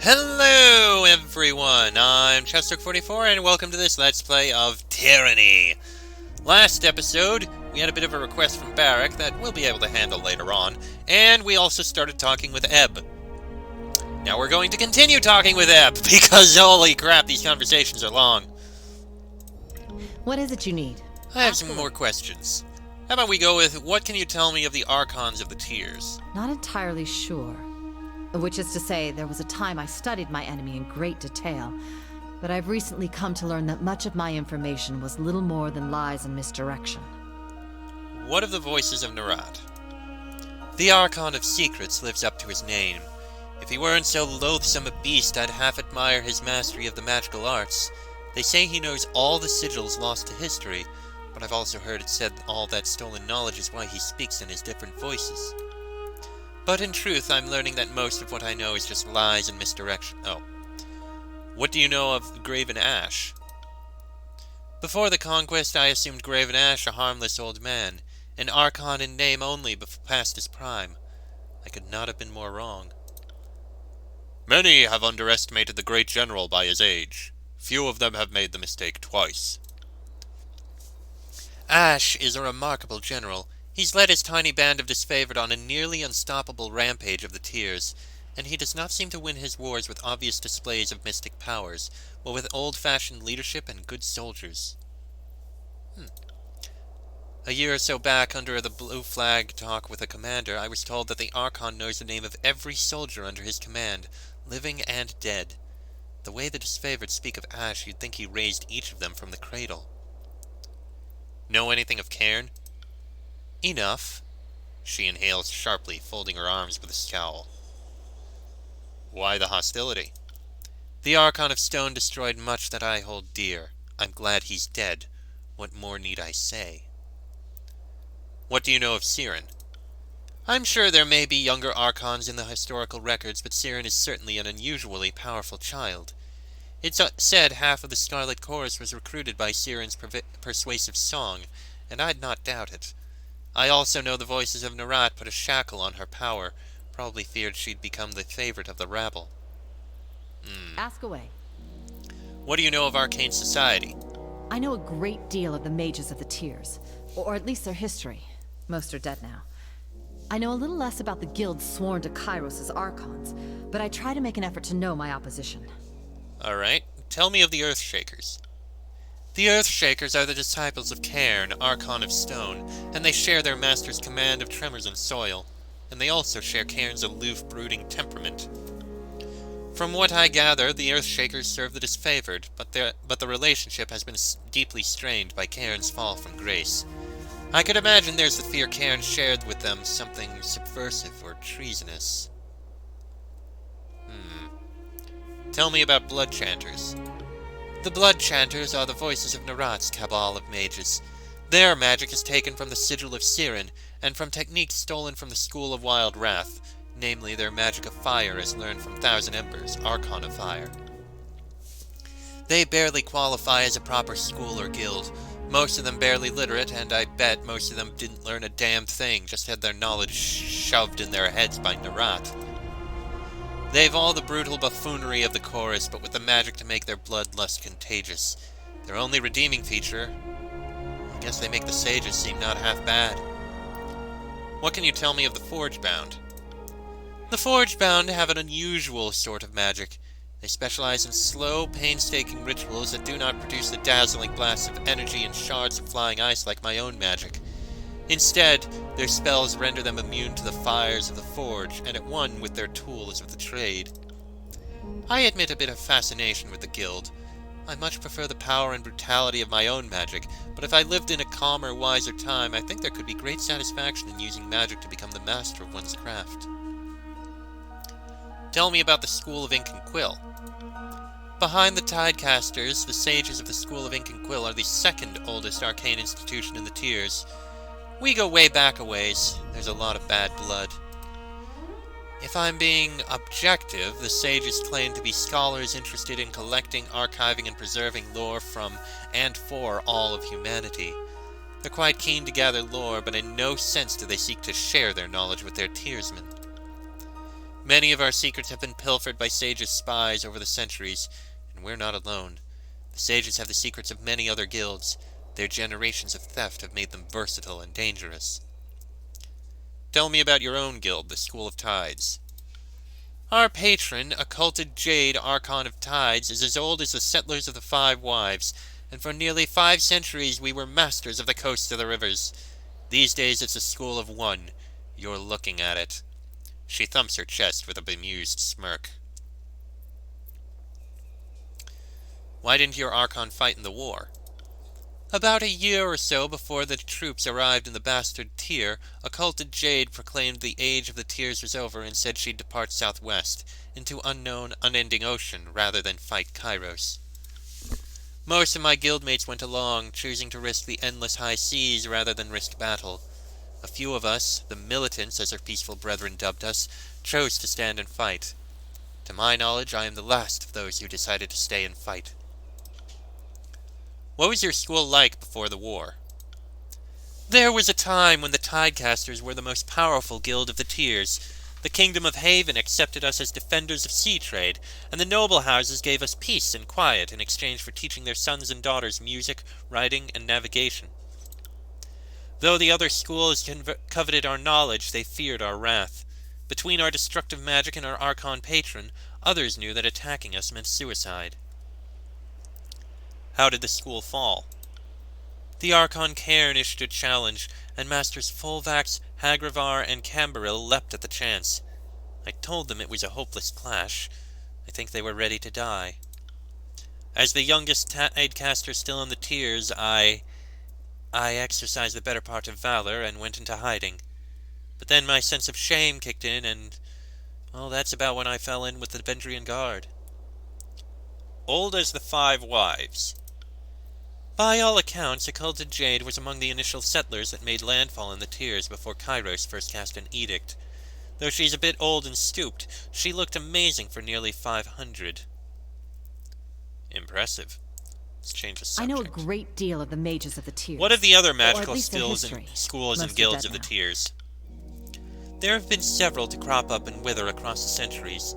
Hello everyone, I'm Chester44 and welcome to this Let's Play of Tyranny. Last episode, we had a bit of a request from Barrack that we'll be able to handle later on, and we also started talking with Ebb. Now we're going to continue talking with Ebb, because holy crap, these conversations are long. What is it you need? I have some more questions. How about we go with, what can you tell me of the Archons of the Tiers? Not entirely sure. Which is to say, there was a time I studied my enemy in great detail, but I've recently come to learn that much of my information was little more than lies and misdirection. What of the voices of Nerat? The Archon of Secrets lives up to his name. If he weren't so loathsome a beast, I'd half admire his mastery of the magical arts. They say he knows all the sigils lost to history, but I've also heard it said all that stolen knowledge is why he speaks in his different voices. But in truth, I'm learning that most of what I know is just lies and misdirection. Oh. What do you know of Graven Ash? Before the conquest, I assumed Graven Ash a harmless old man, an Archon in name only past his prime. I could not have been more wrong. Many have underestimated the great general by his age. Few of them have made the mistake twice. Ash is a remarkable general. He's led his tiny band of disfavored on a nearly unstoppable rampage of the Tiers, and he does not seem to win his wars with obvious displays of mystic powers, but with old-fashioned leadership and good soldiers. A year or so back, under the blue flag talk with a commander, I was told that the Archon knows the name of every soldier under his command, living and dead. The way the disfavored speak of Ash, you'd think he raised each of them from the cradle. Know anything of Cairn? Enough. She inhales sharply, folding her arms with a scowl. Why the hostility? The Archon of Stone destroyed much that I hold dear. I'm glad he's dead. What more need I say? What do you know of Siren? I'm sure there may be younger Archons in the historical records, but Siren is certainly an unusually powerful child. It's said half of the Scarlet Chorus was recruited by Siren's persuasive song, and I'd not doubt it. I also know the voices of Nerat put a shackle on her power, probably feared she'd become the favorite of the rabble. Ask away. What do you know of Arcane Society? I know a great deal of the mages of the Tiers, or at least their history. Most are dead now. I know a little less about the guilds sworn to Kairos as Archons, but I try to make an effort to know my opposition. Alright, tell me of the Earthshakers. The Earthshakers are the disciples of Cairn, Archon of Stone, and they share their master's command of tremors and soil, and they also share Cairn's aloof, brooding temperament. From what I gather, the Earthshakers serve the disfavored, but the relationship has been deeply strained by Cairn's fall from grace. I could imagine there's the fear Cairn shared with them, something subversive or treasonous. Tell me about Blood Chanters. The Blood Chanters are the voices of Nerat's cabal of mages. Their magic is taken from the sigil of Siren, and from techniques stolen from the School of Wild Wrath, namely their magic of fire as learned from Thousand Embers, Archon of Fire. They barely qualify as a proper school or guild. Most of them barely literate, and I bet most of them didn't learn a damn thing, just had their knowledge shoved in their heads by Nerat. They've all the brutal buffoonery of the chorus, but with the magic to make their bloodlust contagious. Their only redeeming feature, I guess they make the sages seem not half bad. What can you tell me of the Forgebound? The Forgebound have an unusual sort of magic. They specialize in slow, painstaking rituals that do not produce the dazzling blasts of energy and shards of flying ice like my own magic. Instead, their spells render them immune to the fires of the forge, and at one with their tool as with the trade. I admit a bit of fascination with the guild. I much prefer the power and brutality of my own magic, but if I lived in a calmer, wiser time, I think there could be great satisfaction in using magic to become the master of one's craft. Tell me about the School of Incan Quill. Behind the Tidecasters, the sages of the School of Incan Quill are the second oldest arcane institution in the Tiers. We go way back a ways. There's a lot of bad blood. If I'm being objective, the sages claim to be scholars interested in collecting, archiving, and preserving lore from and for all of humanity. They're quite keen to gather lore, but in no sense do they seek to share their knowledge with their tiersmen. Many of our secrets have been pilfered by sages' spies over the centuries, and we're not alone. The sages have the secrets of many other guilds. Their generations of theft have made them versatile and dangerous. Tell me about your own guild, the School of Tides. Our patron, Occulted Jade, Archon of Tides, is as old as the settlers of the Five Wives, and for nearly 5 centuries we were masters of the coasts of the rivers. These days it's a school of one. You're looking at it. She thumps her chest with a bemused smirk. Why didn't your Archon fight in the war? About a year or so before the troops arrived in the bastard tier, Occulted Jade proclaimed the age of the tiers was over and said she'd depart southwest, into unknown, unending ocean, rather than fight Kairos. Most of my guildmates went along, choosing to risk the endless high seas rather than risk battle. A few of us, the militants as our peaceful brethren dubbed us, chose to stand and fight. To my knowledge, I am the last of those who decided to stay and fight. What was your school like before the war? There was a time when the Tidecasters were the most powerful guild of the tiers. The Kingdom of Haven accepted us as defenders of sea trade, and the noble houses gave us peace and quiet in exchange for teaching their sons and daughters music, writing, and navigation. Though the other schools coveted our knowledge, they feared our wrath. Between our destructive magic and our Archon patron, others knew that attacking us meant suicide. How did the school fall? The Archon Cairn issued a challenge, and Masters Fulvax, Hagravar, and Camberil leapt at the chance. I told them it was a hopeless clash. I think they were ready to die. As the youngest Tidecaster still in the tiers, I exercised the better part of valor and went into hiding. But then my sense of shame kicked in, and, well, that's about when I fell in with the Bendrian Guard. Old as the Five Wives. By all accounts, Occulted Jade was among the initial settlers that made landfall in the tiers before Kairos first cast an edict. Though she's a bit old and stooped, she looked amazing for nearly 500. Impressive. Let's change the subject. I know a great deal of the mages of the tiers. What are the other magical skills history. and schools Most and are guilds dead of the now. tiers? There have been several to crop up and wither across the centuries.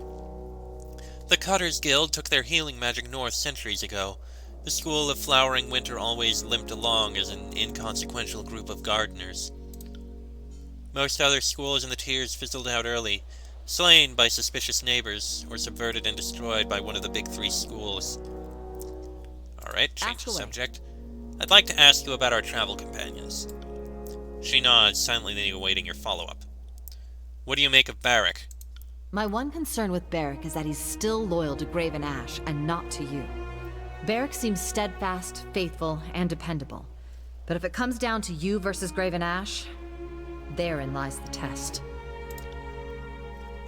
The Cutters Guild took their healing magic north centuries ago. The School of Flowering Winter always limped along as an inconsequential group of gardeners. Most other schools in the tiers fizzled out early, slain by suspicious neighbors, or subverted and destroyed by one of the big 3 schools. Alright, change the subject. I'd like to ask you about our travel companions. She nods, silently awaiting your follow-up. What do you make of Barrack? My one concern with Barrack is that he's still loyal to Graven Ash, and not to you. Barrack seems steadfast, faithful, and dependable. But if it comes down to you versus Graven Ash, therein lies the test.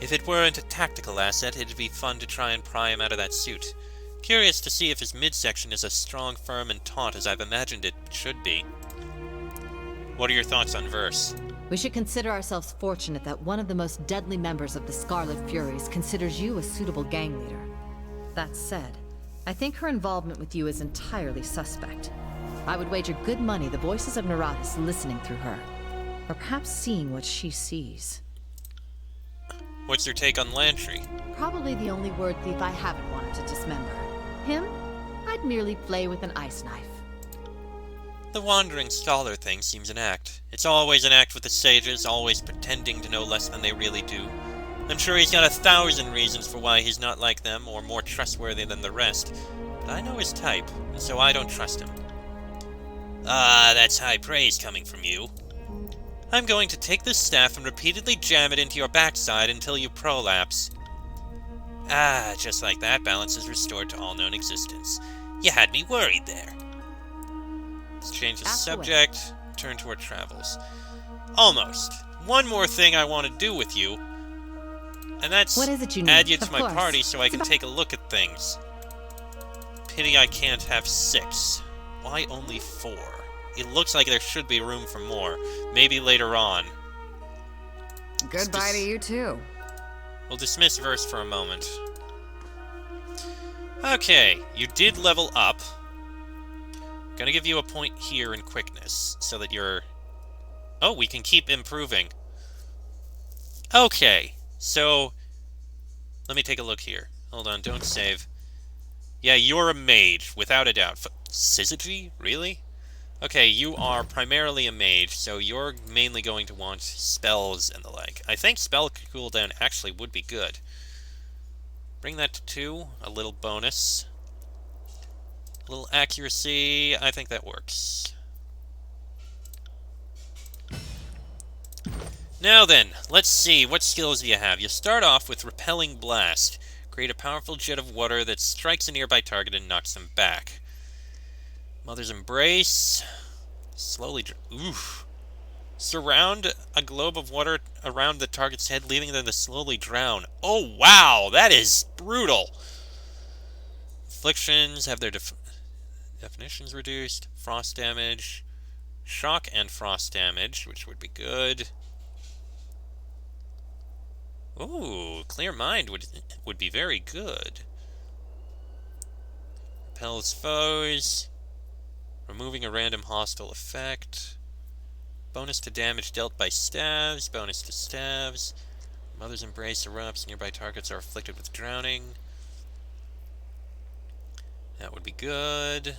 If it weren't a tactical asset, it'd be fun to try and pry him out of that suit. Curious to see if his midsection is as strong, firm, and taut as I've imagined it should be. What are your thoughts on Verse? We should consider ourselves fortunate that one of the most deadly members of the Scarlet Furies considers you a suitable gang leader. That said, I think her involvement with you is entirely suspect. I would wager good money the voices of Narathis listening through her, or perhaps seeing what she sees. What's your take on Lantry? Probably the only word thief I haven't wanted to dismember. Him, I'd merely play with an ice knife. The wandering scholar thing seems an act. It's always an act with the sages, always pretending to know less than they really do. I'm sure he's got 1,000 reasons for why he's not like them, or more trustworthy than the rest. But I know his type, and so I don't trust him. Ah, that's high praise coming from you. I'm going to take this staff and repeatedly jam it into your backside until you prolapse. Ah, just like that, balance is restored to all known existence. You had me worried there. Let's change the subject, turn to our travels. Almost. One more thing I want to do with you, and that's what is it you need? add you to Of my course. party so I can take a look at things. Pity I can't have 6. Why only 4? It looks like there should be room for more. Maybe later on. Goodbye to you too. We'll dismiss Verse for a moment. Okay, you did level up. Gonna give you a point here in quickness, so that you're... Oh, we can keep improving. Okay, so Let me take a look here. Hold on, don't save. Yeah, you're a mage, without a doubt. Syzygy? Really? Okay, you are primarily a mage, so you're mainly going to want spells and the like. I think spell cooldown actually would be good. Bring that to 2, a little bonus. A little accuracy, I think that works. Now then, let's see, what skills do you have? You start off with Repelling Blast. Create a powerful jet of water that strikes a nearby target and knocks them back. Mother's Embrace. Slowly... Oof. Surround a globe of water around the target's head, leaving them to slowly drown. Oh, wow! That is brutal! Afflictions have their definitions reduced. Frost damage. Shock and frost damage, which would be good. Ooh, Clear Mind would be very good. Repels foes. Removing a random hostile effect. Bonus to damage dealt by staves. Bonus to staves. Mother's Embrace erupts. Nearby targets are afflicted with drowning. That would be good.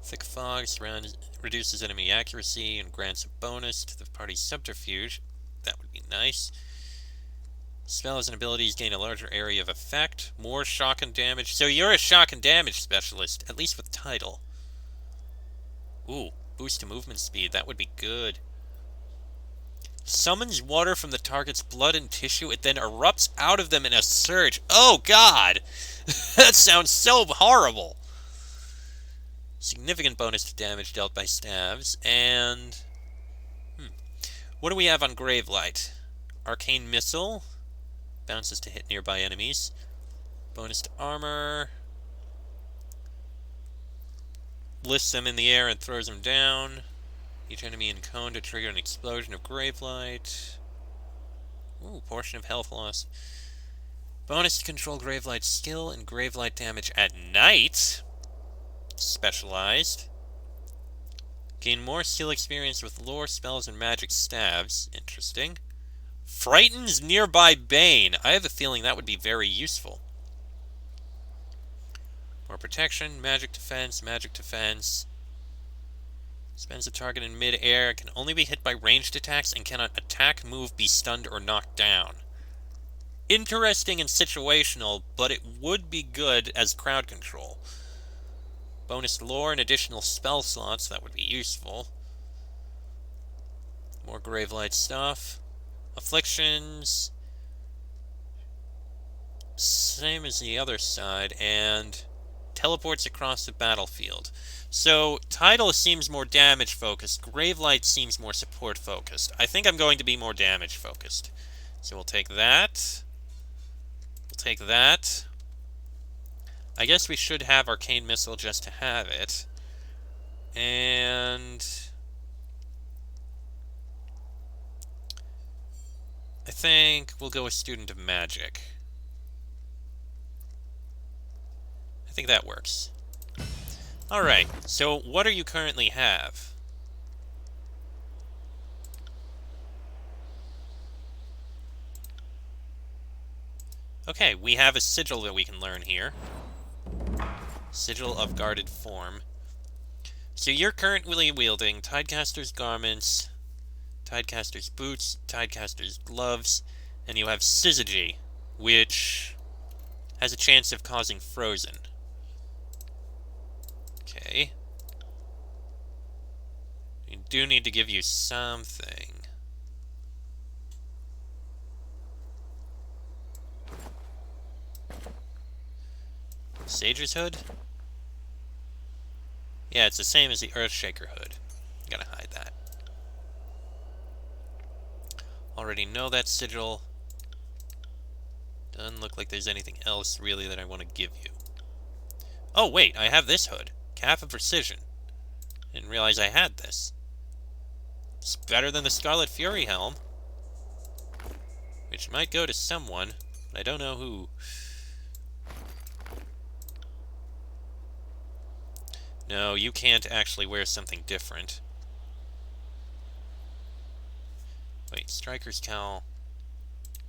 Thick Fog reduces enemy accuracy and grants a bonus to the party's subterfuge. That would be nice. Spells and abilities gain a larger area of effect. More shock and damage. So you're a shock and damage specialist, at least with title. Ooh, boost to movement speed. That would be good. Summons water from the target's blood and tissue. It then erupts out of them in a surge. Oh, God! That sounds so horrible. Significant bonus to damage dealt by staves. And... what do we have on Gravelight? Arcane Missile. Bounces to hit nearby enemies. Bonus to armor. Lifts them in the air and throws them down. Each enemy in cone to trigger an explosion of Gravelight. Ooh, portion of health loss. Bonus to control Gravelight skill and Gravelight damage at night. Specialized. Gain more skill experience with lore, spells, and magic staves. Interesting. Frightens nearby Bane. I have a feeling that would be very useful. More protection, magic defense, magic defense. Spends a target in mid-air, can only be hit by ranged attacks, and cannot attack, move, be stunned, or knocked down. Interesting and situational, but it would be good as crowd control. Bonus lore and additional spell slots, that would be useful. More Gravelight stuff. Afflictions. Same as the other side, and teleports across the battlefield. So, title seems more damage focused, Gravelight seems more support focused. I think I'm going to be more damage focused. So we'll take that. We'll take that. I guess we should have Arcane Missile just to have it. And I think we'll go with Student of Magic. I think that works. Alright, so what do you currently have? Okay, we have a sigil that we can learn here. Sigil of Guarded Form. So you're currently wielding Tidecaster's Garments, Tidecaster's Boots, Tidecaster's Gloves, and you have Syzygy, which has a chance of causing Frozen. Okay. We do need to give you something. Sage's Hood? Yeah, it's the same as the Earthshaker Hood. Gotta hide that. Already know that sigil. Doesn't look like there's anything else really that I want to give you. Oh wait, I have this hood. Calf of Precision. Didn't realize I had this. It's better than the Scarlet Fury Helm. Which might go to someone, but I don't know who. No, you can't actually wear something different. Wait, Striker's Cowl.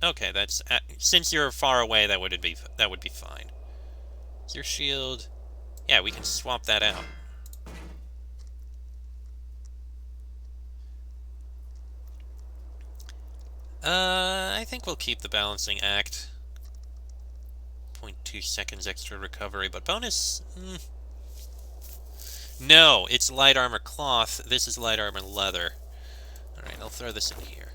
Okay, that's since you're far away, that would be fine. Is your shield? Yeah, we can swap that out. I think we'll keep the balancing act. 0.2 seconds extra recovery, but bonus? No, it's light armor cloth. This is light armor leather. Alright, I'll throw this in here.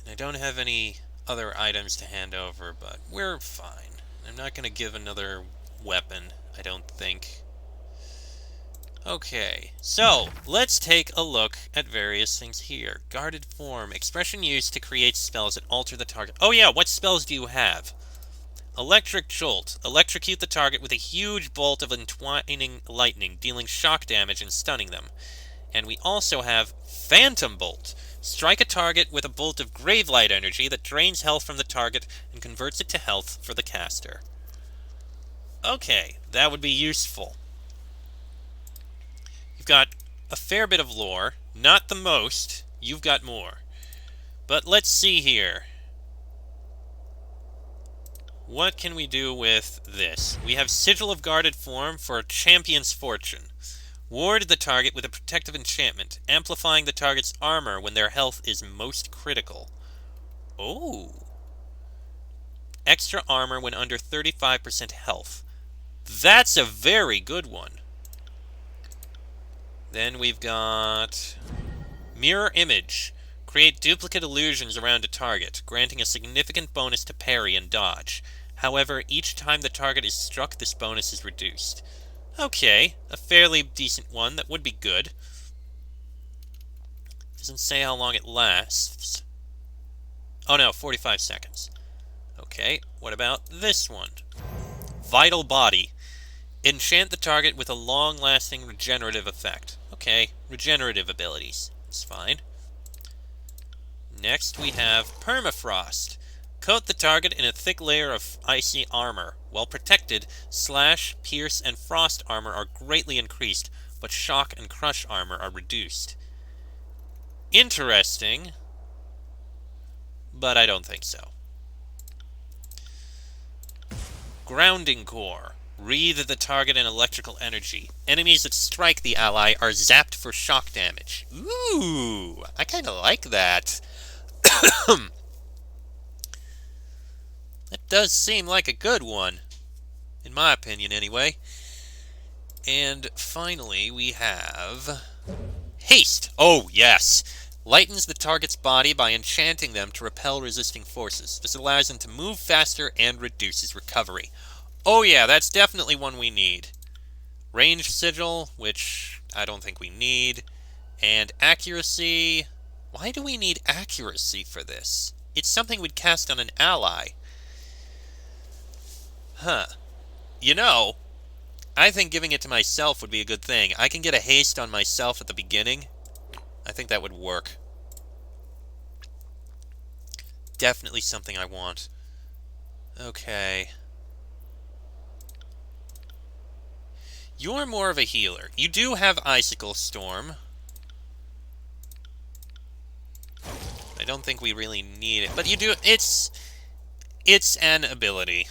And I don't have any other items to hand over, but we're fine. I'm not going to give another weapon, I don't think. Okay, so let's take a look at various things here. Guarded form, expression used to create spells that alter the target. Oh yeah, what spells do you have? Electric Jolt. Electrocute the target with a huge bolt of entwining lightning, dealing shock damage and stunning them. And we also have Phantom Bolt. Strike a target with a bolt of grave light energy that drains health from the target and converts it to health for the caster. Okay, that would be useful. You've got a fair bit of lore. Not the most. You've got more. But let's see here. What can we do with this? We have Sigil of Guarded Form for Champion's Fortune. Ward the target with a protective enchantment, amplifying the target's armor when their health is most critical. Oh. Extra armor when under 35% health. That's a very good one. Then we've got Mirror Image. Create duplicate illusions around a target, granting a significant bonus to parry and dodge. However, each time the target is struck, this bonus is reduced. Okay, a fairly decent one. That would be good. Doesn't say how long it lasts. Oh no, 45 seconds. Okay, what about this one? Vital Body. Enchant the target with a long-lasting regenerative effect. Okay, regenerative abilities. It's fine. Next we have Permafrost. Coat the target in a thick layer of icy armor. While protected, slash, pierce, and frost armor are greatly increased, but shock and crush armor are reduced. Interesting, but I don't think so. Grounding Core. Wreathe the target in electrical energy. Enemies that strike the ally are zapped for shock damage. Ooh, I kind of like that. That does seem like a good one. In my opinion, anyway. And finally, we have Haste. Oh, yes. Lightens the target's body by enchanting them to repel resisting forces. This allows them to move faster and reduces recovery. Oh yeah, that's definitely one we need. Range Sigil, which I don't think we need. And Accuracy. Why do we need Accuracy for this? It's something we'd cast on an ally. Huh. You know, I think giving it to myself would be a good thing. I can get a haste on myself at the beginning. I think that would work. Definitely something I want. Okay. You're more of a healer. You do have Icicle Storm. I don't think we really need it. But you do... It's an ability.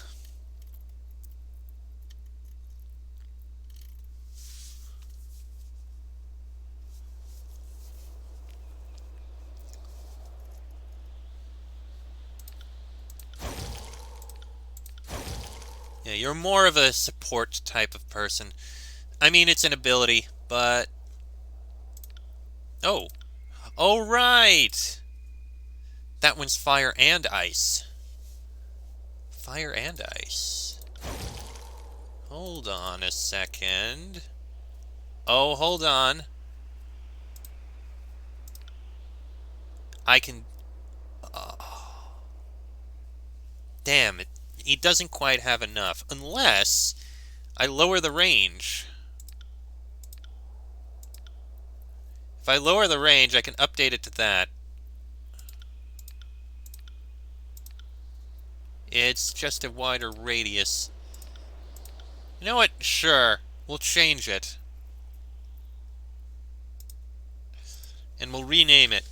Yeah, you're more of a support type of person. I mean, it's an ability, but... Oh. Oh, right! That one's fire and ice. Fire and ice. Hold on a second. Oh, hold on. I can... Damn, he doesn't quite have enough. Unless I lower the range. If I lower the range, I can update it to that. It's just a wider radius. You know what? Sure. We'll change it. And we'll rename it.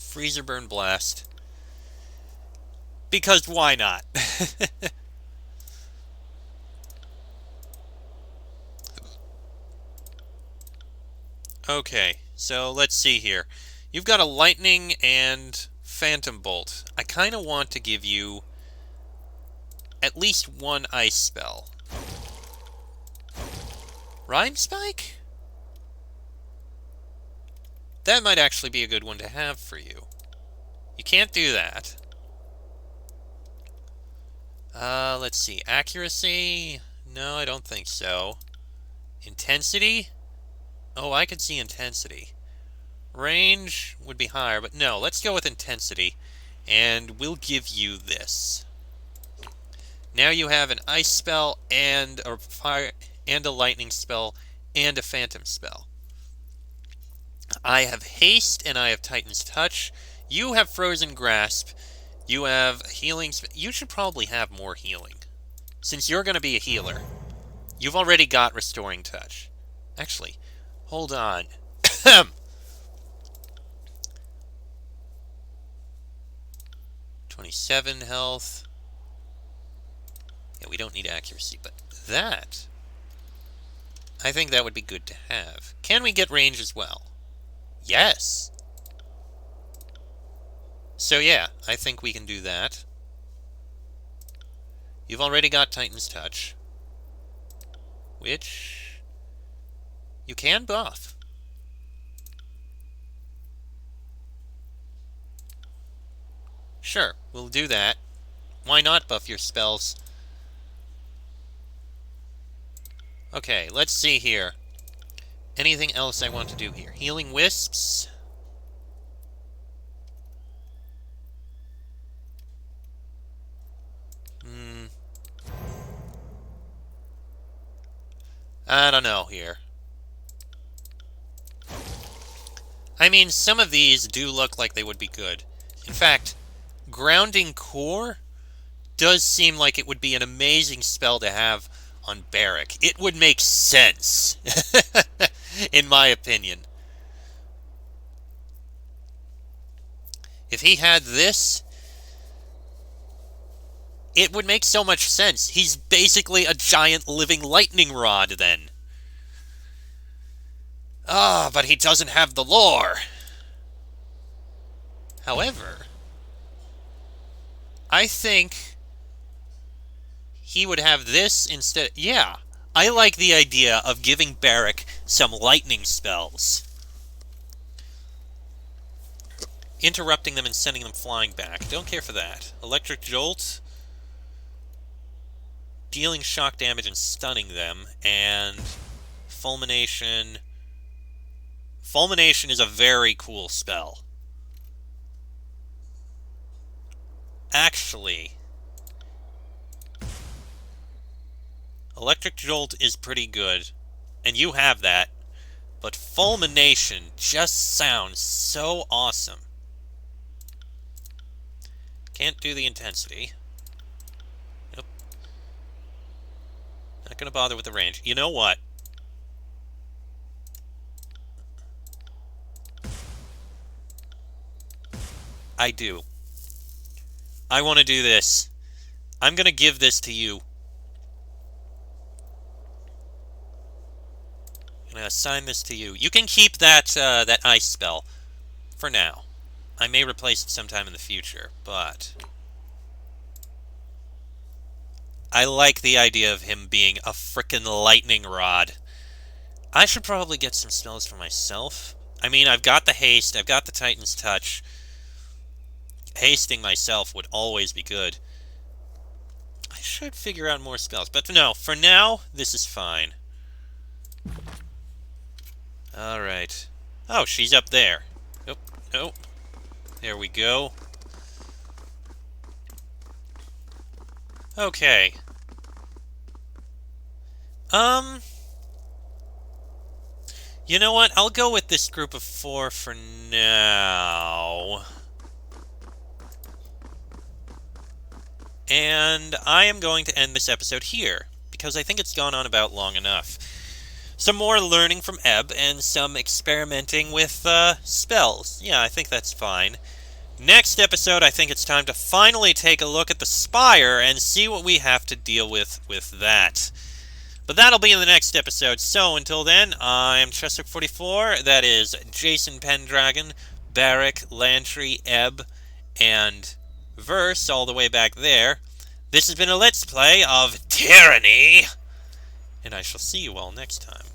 Freezer Burn Blast. Because why not? Okay, so let's see here. You've got a Lightning and Phantom Bolt. I kind of want to give you at least one Ice spell. Rhyme Spike? That might actually be a good one to have for you. You can't do that. Let's see. Accuracy? No, I don't think so. Intensity? Oh, I could see Intensity. Range would be higher, but no, let's go with Intensity. And we'll give you this. Now you have an Ice spell and a fire and a Lightning spell and a Phantom spell. I have Haste and I have Titan's Touch. You have Frozen Grasp. You have Healing. You should probably have more healing, since you're going to be a healer. You've already got Restoring Touch. Actually, hold on. 27 health. Yeah, we don't need accuracy, but that, I think that would be good to have. Can we get range as well? Yes. So yeah, I think we can do that. You've already got Titan's Touch, which you can buff. Sure, we'll do that. Why not buff your spells? Okay, let's see here. Anything else I want to do here? Healing Wisps? I don't know here. I mean, some of these do look like they would be good. In fact, Grounding Core does seem like it would be an amazing spell to have on Barrack. It would make sense, in my opinion. If he had this, it would make so much sense. He's basically a giant living lightning rod then. Ah, but he doesn't have the lore. However, I think he would have this instead. Yeah, I like the idea of giving Barrack some lightning spells. Interrupting them and sending them flying back. Don't care for that. Electric Jolt. Dealing shock damage and stunning them. And Fulmination. Fulmination is a very cool spell. Actually, Electric Jolt is pretty good, and you have that, but Fulmination just sounds so awesome. Can't do the Intensity. Nope. Not gonna bother with the range. You know what? I do. I want to do this. I'm going to give this to you. I'm going to assign this to you. You can keep that that ice spell for now. I may replace it sometime in the future, but I like the idea of him being a frickin' lightning rod. I should probably get some spells for myself. I mean, I've got the Haste, I've got the Titan's Touch. Hasting myself would always be good. I should figure out more spells, but no, for now, this is fine. Alright. Oh, she's up there. Nope, nope. There we go. Okay. You know what? I'll go with this group of 4 for now. And I am going to end this episode here, because I think it's gone on about long enough. Some more learning from Ebb, and some experimenting with spells. Yeah, I think that's fine. Next episode, I think it's time to finally take a look at the Spire and see what we have to deal with that. But that'll be in the next episode, so until then, I'm Chester44, that is Jason Pendragon, Barrick, Lantry, Ebb, and Verse all the way back there. This has been a Let's Play of Tyranny, and I shall see you all next time.